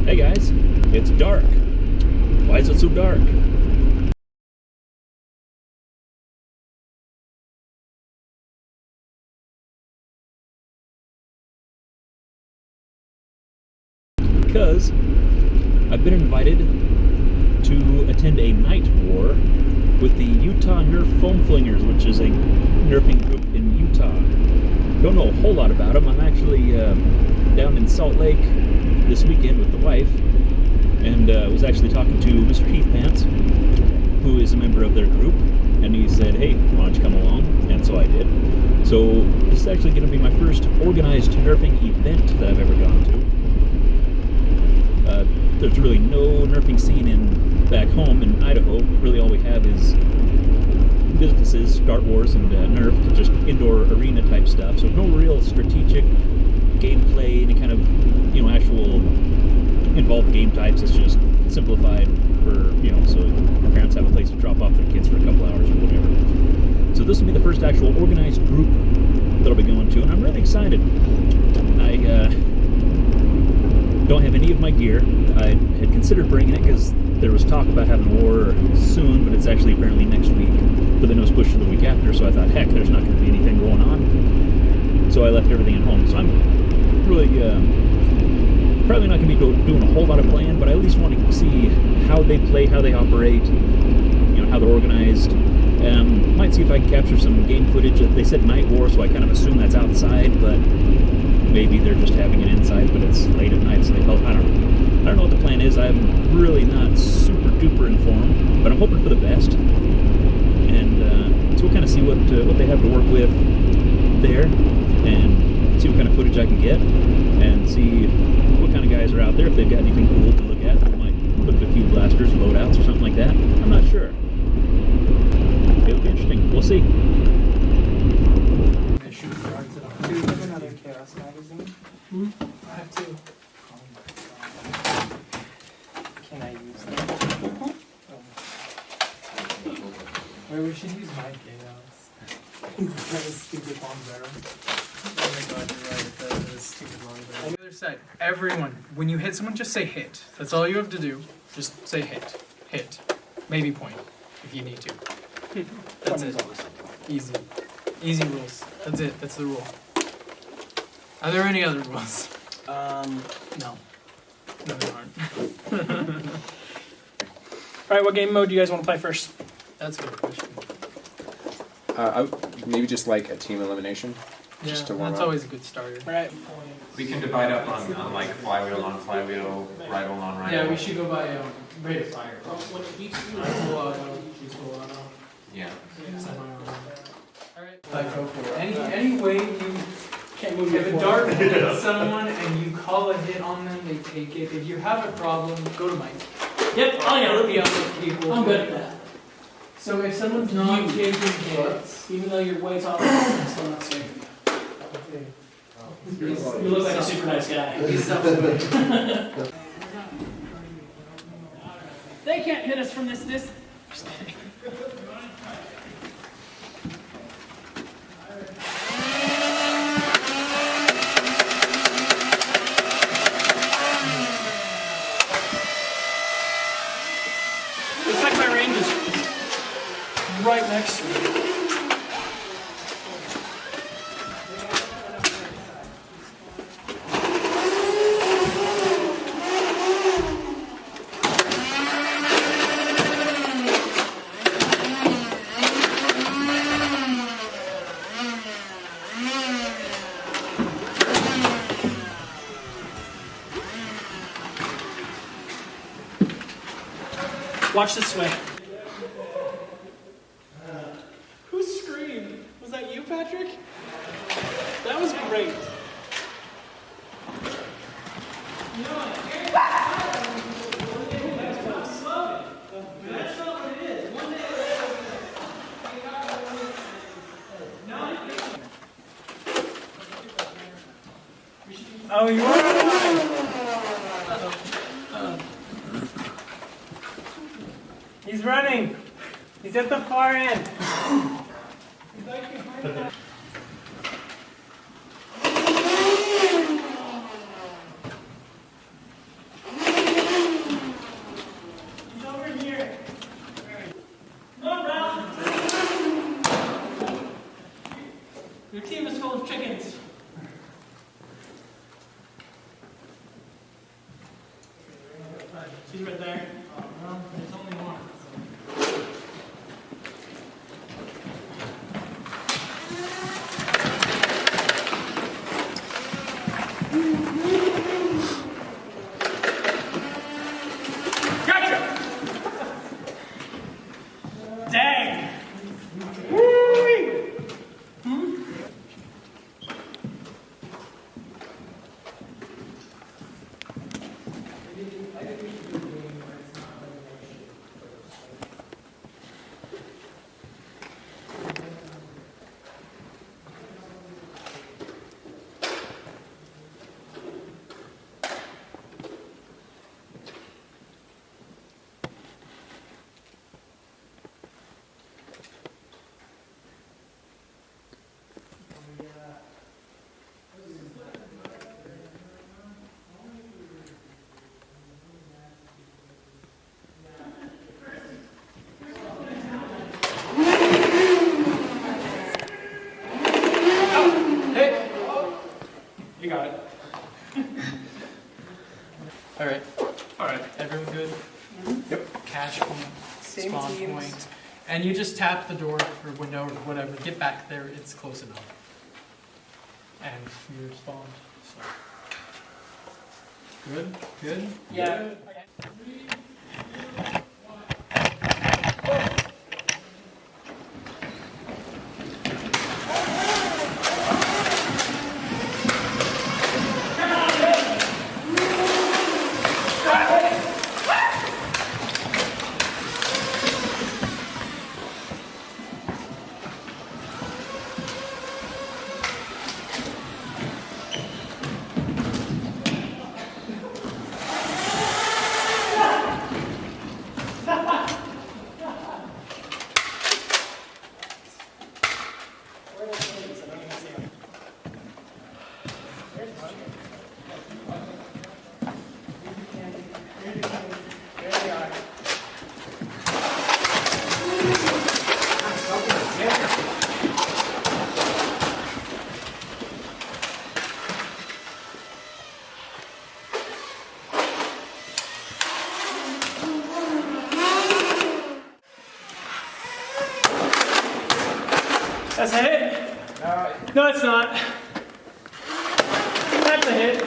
Hey guys, it's dark. Why is it so dark? Because I've been invited to attend a night war with the Utah Nerf Foam Flingers, which is a nerfing group in Utah. Don't know a whole lot about them. I'm actually down in Salt Lake this weekend with the wife, and was actually talking to Mr. Heathpants, who is a member of their group, and he said, hey, why don't you come along? And so I did. So this is actually going to be my first organized nerfing event that I've ever gone to. There's really no nerfing scene back home in Idaho. Really all we have is businesses, Star Wars, and Nerf, just indoor arena type stuff. So no real strategic gameplay, any kind of, actual involved game types. It's just simplified for, so parents have a place to drop off their kids for a couple hours or whatever. So this will be the first actual organized group that I'll be going to, and I'm really excited. I don't have any of my gear. I had considered bringing it because there was talk about having a war soon, but it's actually apparently next week, but then it was pushed to the week after, so I thought, heck, there's not going to be anything going on. So I left everything at home. So I'm really probably not going to be doing a whole lot of playing, but I at least want to see how they play, how they operate, how they're organized. Might see if I can capture some game footage. They said night war, so I kind of assume that's outside, but maybe they're just having it inside, but it's late at night, so I don't know. I don't know what the plan is. I'm really not super duper informed, but I'm hoping for the best. And so we'll kind of see what they have to work with there, and see what kind of footage I can get, and see what kind of guys are out there. If they've got anything cool to look at, I might look at a few blasters, loadouts, or something like that. I'm not sure. It'll be interesting. We'll see. Do you have another Chaos magazine? I have two. Can I use them? Or we should use my Chaos. That was stupid long barrel. Oh my god, you're right. That is stupid long barrel. On the other side, everyone, when you hit someone, just say hit. That's all you have to do. Just say hit. Hit. Maybe point, if you need to. That's it. Easy. Easy rules. That's it. That's the rule. Are there any other rules? No. No, there aren't. Alright, what game mode do you guys want to play first? That's a good question. Maybe just like a team elimination. Yeah, Just to warm that's up. always a good starter. Right. We can divide up on like flywheel on flywheel, rifle on rifle. Yeah, we should go by rate of fire. Yeah. Alright. Go for it. Any way you Can't move if your a dart hits someone and you call a hit on them, they take it. If you have a problem, go to Mike. Yep, I know. The other people. I'm good at that. So if someone's not taking hits, Even though you're way taller, I'm still not saving you. You look like a super nice guy. he's self-aware. They can't hit us from this distance. Just kidding. Looks like my range is right next to me. Watch this way. Who screamed? Was that you, Patrick? That was great. Oh, you are? He's running. He's at the far end. seconds. She's right there. Well, there's only one. Dang! Woo-wee! You got it. All right. All right. Everyone good? Yep. Cash point, Same spawn teams. point, and you just tap the door or window or whatever. Get back there. It's close enough. And you're spawned. So. Good. Good. Yeah. That's a hit? No, it's not. That's a hit.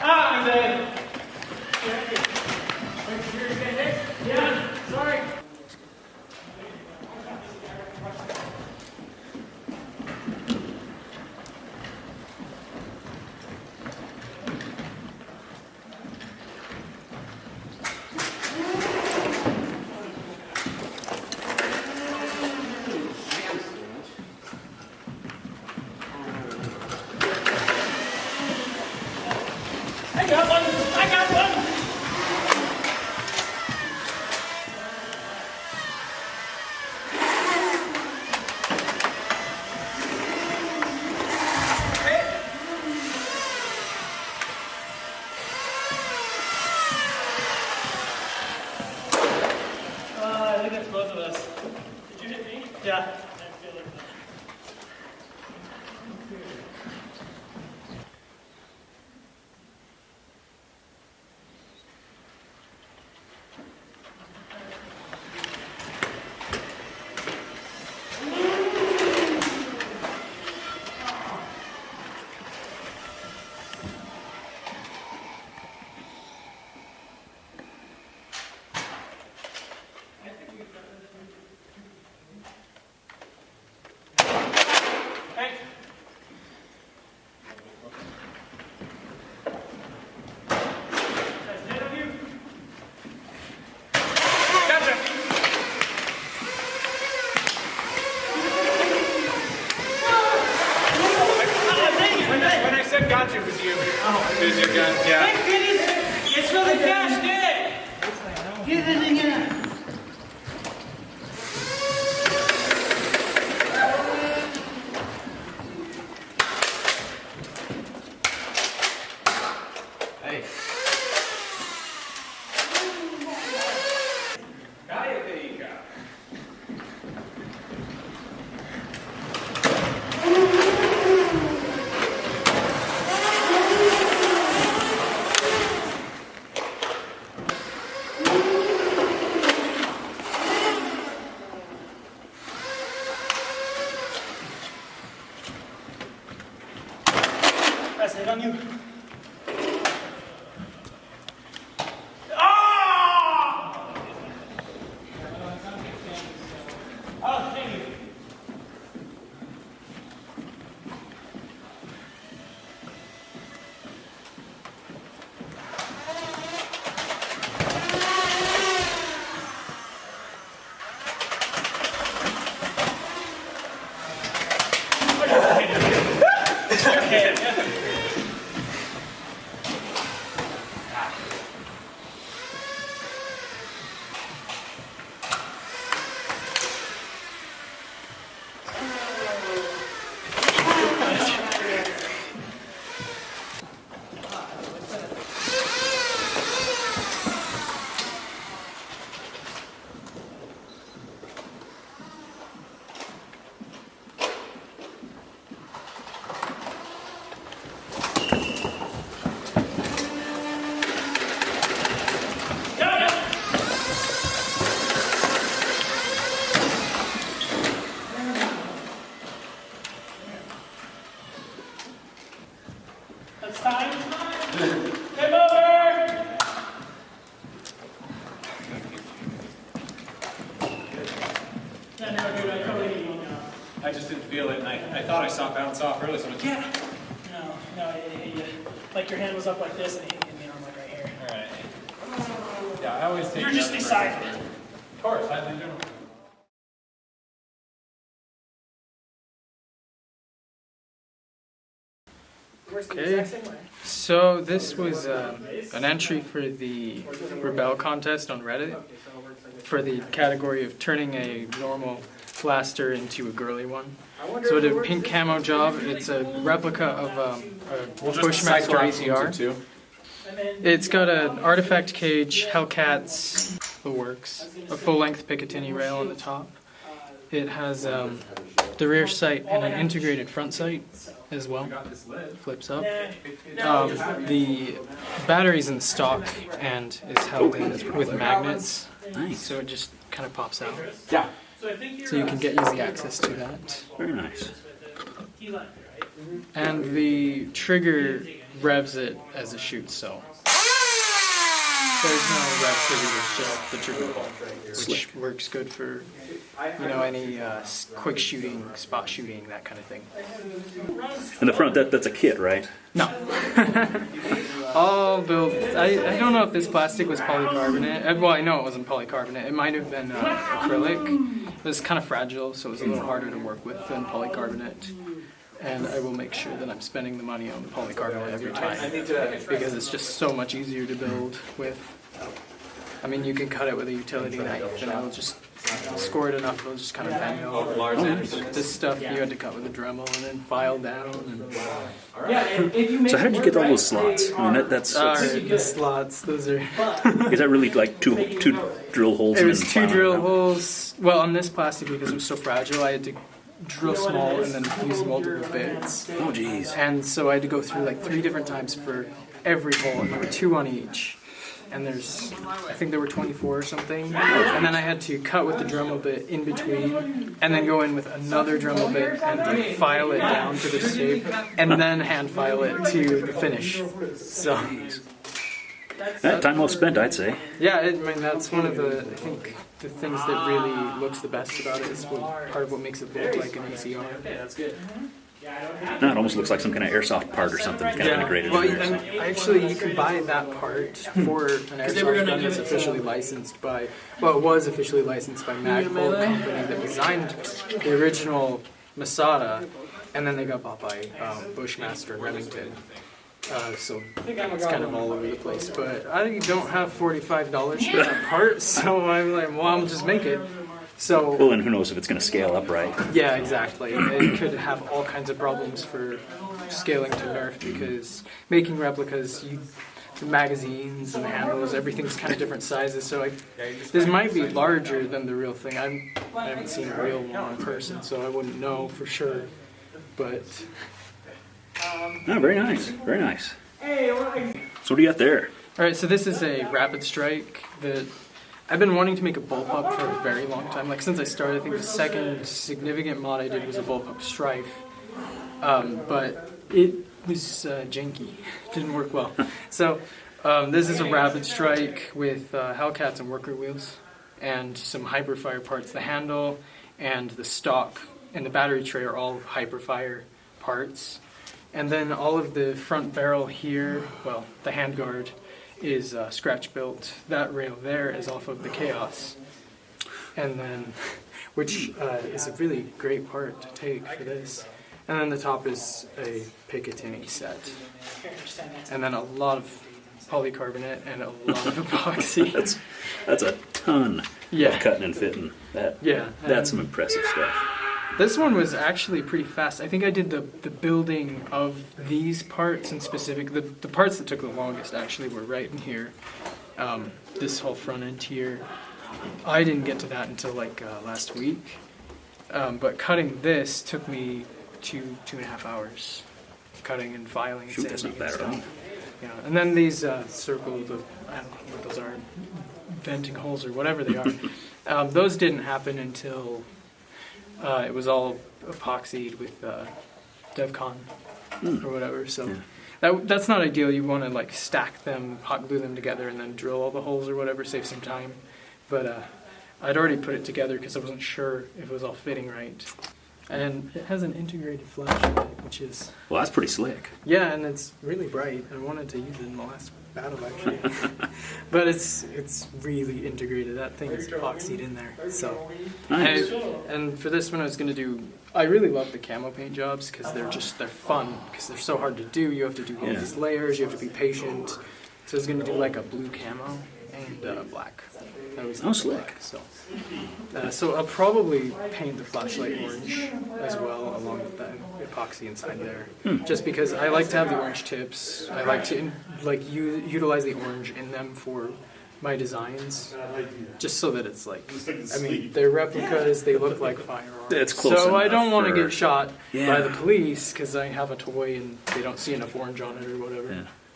Ah, I'm dead. Yeah, sorry. I got one! I got one! I think that's both of us. Did you hit me? Yeah. I feel like that. feel it, and I thought I saw it bounce off early, so I'm like, yeah. No, like your hand was up like this and it hit me in the arm like right here. All right. Yeah, I always take. You're just beside it. Of course, I do. Okay, so this was an entry for the Rebel contest on Reddit for the category of turning a normal blaster into a girly one. So it did a pink camo job. It's a replica of a Bushmaster ACR. It's got an artifact cage, Hellcats, the works, a full-length Picatinny rail on the top. It has the rear sight and an integrated front sight as well. Flips up. The battery's in stock and is held in with magnets. Nice. So it just kind of pops out. Yeah. So you can get easy access to that. Very nice. And the trigger revs it as it shoots, so there's no rev trigger, it's just the trigger ball, which works good for, you know, any quick shooting, spot shooting, that kind of thing. And the front, that's a kit, right? No. All built. I don't know if this plastic was polycarbonate. Well, I know it wasn't polycarbonate. It might have been acrylic. It was kind of fragile, so it was a little harder to work with than polycarbonate. And I will make sure that I'm spending the money on polycarbonate every time, because it's just so much easier to build with. I mean, you can cut it with a utility knife, and it'll just score it enough, it'll just kind of bend over. This stuff you had to cut with a Dremel and then file down. So how did you get all those slots? I mean, that's The slots, those are... is that really like two drill holes? It and was then two filing drill it down? holes. Well, on this plastic, because it was so fragile, I had to drill small and then use multiple bits. Oh, geez. And so I had to go through like 3 different times for every hole, and there were 2 on each. And I think there were 24 or something. And then I had to cut with the Dremel bit in between, and then go in with another Dremel bit and like file it down to this shape, and then hand file it to the finish. So, Time well spent, I'd say. yeah, I mean, that's one of the, I think, the things that really looks the best about it is part of what makes it look like an ACR. No, it almost looks like some kind of airsoft part or something kind of integrated Well, in there. and actually, you can buy that part for an airsoft gun that's officially licensed by, well, it was officially licensed by Magpul, the company that designed the original Masada, and then they got bought by Bushmaster and Remington. So it's kind of all over the place. But I don't have $45 for that part, so I'm like, well, I'll just make it. So, Well, and who knows if it's going to scale up right. yeah, exactly. It could have all kinds of problems for scaling to Nerf, because making replicas, the magazines and the handles, everything's kind of different sizes. So this might be larger than the real thing. I haven't seen a real one in person, so I wouldn't know for sure. But Oh, very nice. Very nice. So what do you got there? all right, so this is a Rapid Strike that I've been wanting to make a bullpup for a very long time. Like since I started, I think the second significant mod I did was a bullpup Strife, but it was janky. Didn't work well. So this is a Rapid Strike with Hellcats and worker wheels and some Hyperfire parts. The handle and the stock and the battery tray are all Hyperfire parts. And then all of the front barrel here, well, the handguard is scratch built. That rail there is off of the Chaos. And then, which is a really great part to take for this. And then the top is a Picatinny set. And then a lot of polycarbonate and a lot of epoxy. That's a ton Yeah. of cutting and fitting. Yeah. That's some impressive stuff. This one was actually pretty fast. I think I did the building of these parts in specific. The parts that took the longest actually were right in here. This whole front end here. I didn't get to that until like last week. But cutting this took me 2.5 hours. Cutting and filing and Shoot, that's sanding not and bad at all. stuff. Yeah, and then these circle, I don't know what those are, venting holes or whatever they are. Those didn't happen until it was all epoxied with DevCon or whatever. So that's not ideal. You want to like stack them, hot glue them together, and then drill all the holes or whatever, save some time. But I'd already put it together because I wasn't sure if it was all fitting right. And it has an integrated flashlight, which is, Well, that's pretty slick. yeah, and it's really bright. I wanted to use it in the last battle, actually. But it's really integrated. That thing is epoxied in there. So, Nice. and for this one, I was going to do, I really love the camo paint jobs because they're fun, because they're so hard to do. You have to do all Yeah. these layers, you have to be patient. So I was going to do like a blue camo and black. That was Oh, slick. black, so I'll probably paint the flashlight orange as well, along with that epoxy inside there. Just because I like to have the orange tips. I like to utilize the orange in them for my designs, just so that it's like, I mean, they're replicas. They look like firearms. It's close So I enough don't want to for- get shot Yeah. by the police because I have a toy and they don't see enough orange on it or whatever.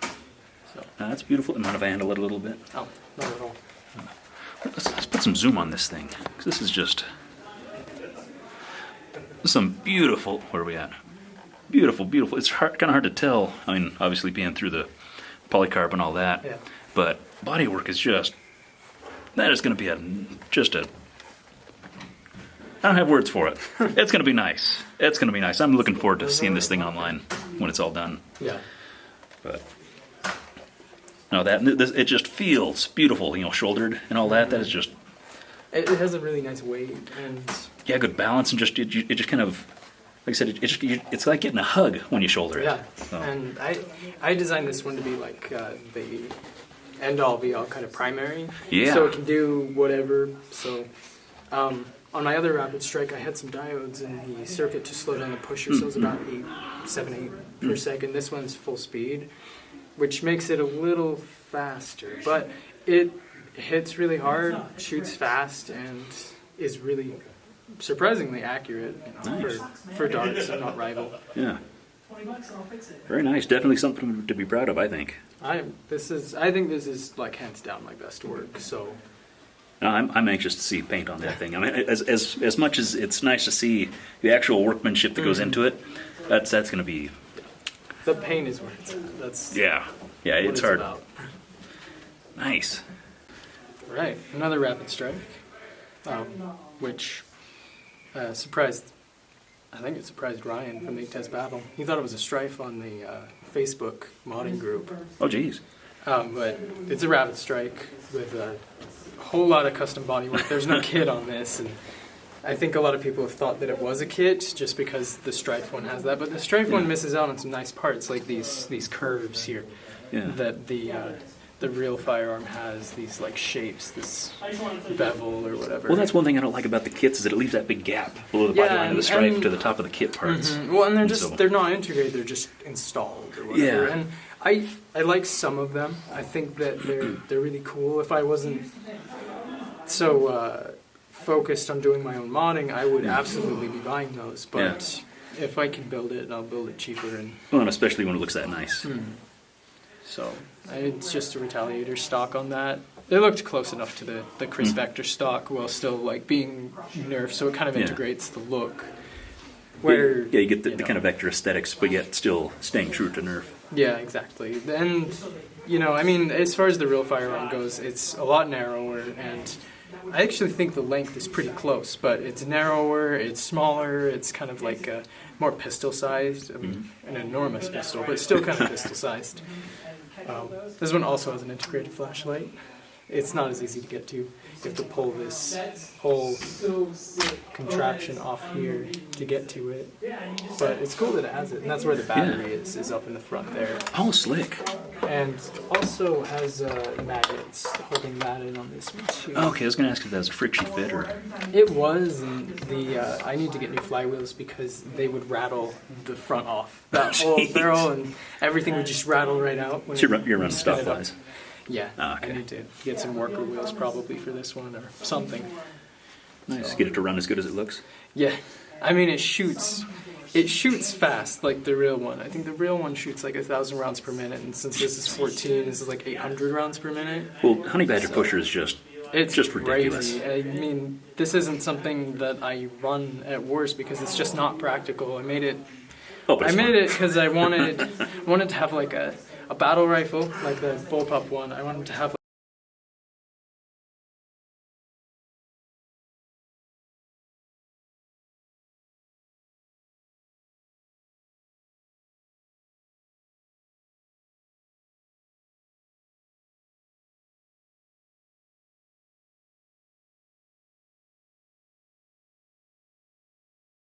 Yeah. So, That's beautiful. Mind if I handle it a little bit? oh, not at all. Let's put some zoom on this thing, 'cause this is just some beautiful. Where are we at? Beautiful, beautiful. It's kind of hard to tell. I mean, obviously being through the polycarb and all that, Yeah. but bodywork is just. That is going to be just a. I don't have words for it. It's going to be nice. It's going to be nice. I'm looking forward to seeing this thing online when it's all done. Yeah. But no, it just feels beautiful. You know, shouldered and all that. That is just. It has a really nice weight, and Yeah, good balance, and just it just kind of, like I said, it's like getting a hug when you shoulder it. yeah. So, And I designed this one to be like the end all be all kind of primary. Yeah. So it can do whatever. So on my other Rapid Strike, I had some diodes in the circuit to slow down the pusher, so it's about 7, 8 per second. This one's full speed, which makes it a little faster, but it hits really hard, shoots fast, and is really surprisingly accurate, you know, Nice. for darts and not rival. yeah, very nice. Definitely something to be proud of, I think. I think this is like hands down my best work. So No, I'm anxious to see paint on that thing. I mean, as much as it's nice to see the actual workmanship that goes into it, that's going to be. the paint is where it's at. That's Yeah, what it's hard. about. Nice. Right, another Rapid Strike, which surprised. I think it surprised Ryan from the Test Battle. He thought it was a strife on the Facebook modding group, Oh, geez. but it's a Rapid Strike with a whole lot of custom bodywork. There's no kit on this, and I think a lot of people have thought that it was a kit just because the Strife one has that, but the Strife one misses out on some nice parts like these curves here Yeah. that the real firearm has, these like shapes, this bevel or whatever. Well, that's one thing I don't like about the kits is that it leaves that big gap below the body Yeah, line of the and- stripe and- to the top of the kit parts. Well, and so- they're not integrated, they're just installed or whatever. Yeah. And I like some of them. I think that they're really cool. If I wasn't so focused on doing my own modding, I would absolutely be buying those. But if I can build it, I'll build it cheaper. And Well, and especially when it looks that nice. so it's just a Retaliator stock on that. It looked close enough to the Chris Vector stock while still like being Nerf, so it kind of Yeah. integrates the look. Where Yeah, you get the you kind know. of Vector aesthetics, but yet still staying true to Nerf. Yeah, exactly. And, you know, I mean, as far as the real firearm goes, it's a lot narrower, and I actually think the length is pretty close, but it's narrower, it's smaller, it's kind of like more pistol-sized. I mean, an enormous pistol, but still kind of pistol-sized. This one also has an integrated flashlight. It's not as easy to get to. You have to pull this whole contraption off here to get to it. But it's cool that it has it, and that's where the battery is up in the front there. Oh, slick. And also has magnets holding that in on this one too. Okay, I was going to ask if that was a friction fit or. It was, and I need to get new flywheels because they would rattle the front off. That whole Jeez. barrel and everything would just rattle right out. When So you're running spin stop it up. flies. Yeah, Ah, okay. I need to get some worker wheels probably for this one or something. Nice. So- Get it to run as good as it looks. Yeah, I mean it shoots fast like the real one. I think the real one shoots like 1,000 rounds per minute, and since this is 14, this is like 800 rounds per minute. Well, Honey Badger Pusher is just. It's just ridiculous. crazy. I mean, this isn't something that I run at wars because it's just not practical. I made it Oh, but it's fun. because I wanted to have like a battle rifle, like the bullpup one. I wanted to have